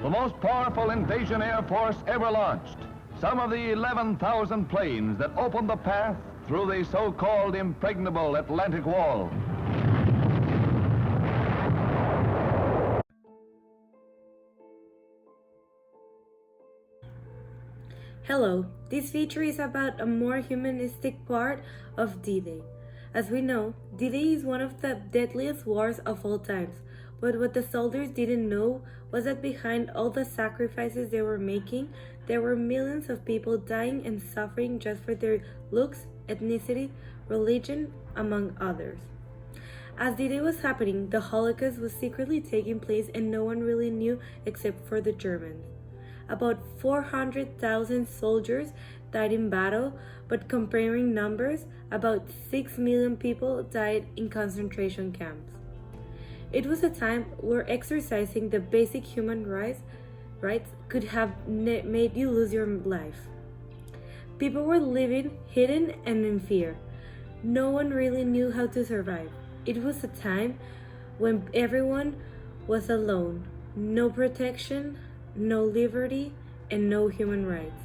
the most powerful invasion air force ever launched. Some of the 11,000 planes that opened the path through the so-called impregnable Atlantic Wall. Hello, this feature is about a more humanistic part of D-Day. As we know, D-Day is one of the deadliest wars of all times, but what the soldiers didn't know was that behind all the sacrifices they were making, there were millions of people dying and suffering just for their looks, ethnicity, religion, among others. As D-Day was happening, the Holocaust was secretly taking place and no one really knew except for the Germans. About 400,000 soldiers died in battle, but comparing numbers, about 6 million people died in concentration camps. It was a time where exercising the basic human rights could have made you lose your life. People were living hidden and in fear. No one really knew how to survive. It was a time when everyone was alone, no protection, no liberty, and no human rights.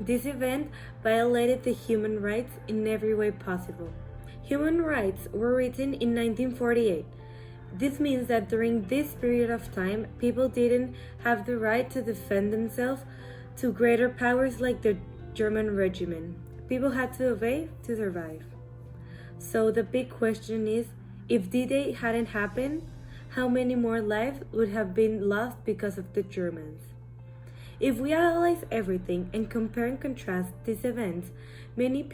This event violated the human rights in every way possible. Human rights were written in 1948. This means that during this period of time, people didn't have the right to defend themselves to greater powers like the German regime. People had to obey to survive. So the big question is, if D-Day hadn't happened, how many more lives would have been lost because of the Germans? If we analyze everything and compare and contrast these events, many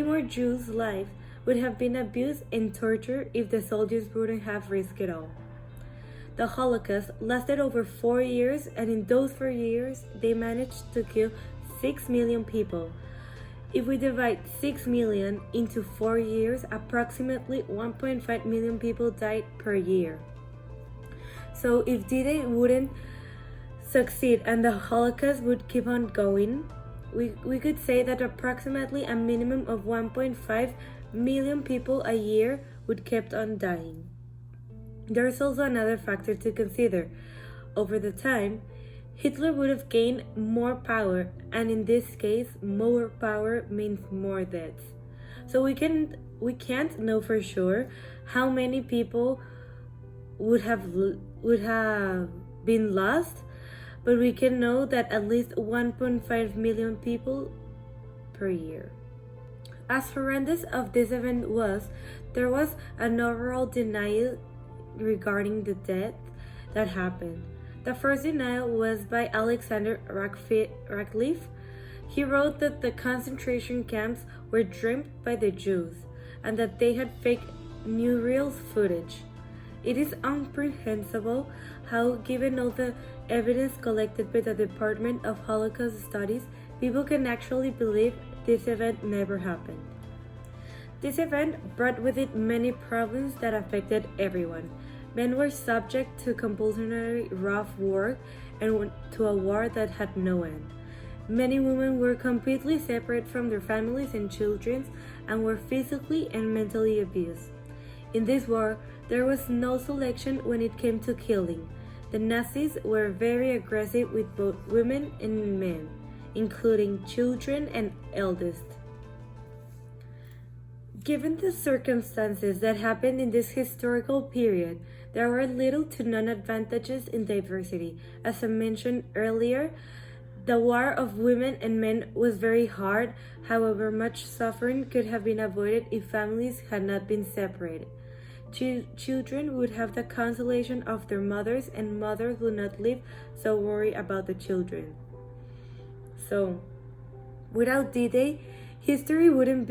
more Jews' lives would have been abused and tortured if the soldiers wouldn't have risked it all. The Holocaust lasted over 4 years, and in those 4 years, they managed to kill 6 million people. If we divide 6 million into 4 years, approximately 1.5 million people died per year. So if D-Day wouldn't succeed and the Holocaust would keep on going, we could say that approximately a minimum of 1.5 million people a year would keep on dying. There's also another factor to consider. Over the time, Hitler would have gained more power, and in this case, more power means more deaths. So we can't know for sure how many people would have been lost, but we can know that at least 1.5 million people per year. As horrendous as this event was, there was an overall denial regarding the death that happened. The first denial was by Alexander Radcliffe. He wrote that the concentration camps were dreamed by the Jews and that they had faked newsreel footage. It is incomprehensible how, given all the evidence collected by the Department of Holocaust Studies, people can actually believe this event never happened. This event brought with it many problems that affected everyone. Men were subject to compulsory rough work and to a war that had no end. Many women were completely separate from their families and children and were physically and mentally abused. In this war, there was no selection when it came to killing. The Nazis were very aggressive with both women and men, including children and eldest. Given the circumstances that happened in this historical period, there were little to none advantages in diversity. As I mentioned earlier, the war of women and men was very hard. However, much suffering could have been avoided if families had not been separated. Children would have the consolation of their mothers, and mothers would not live so worried about the children. So, without D-Day, history would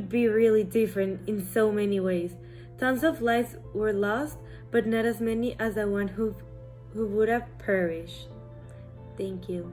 be really different in so many ways. Tons of lives were lost, but not as many as the one who would have perished. Thank you.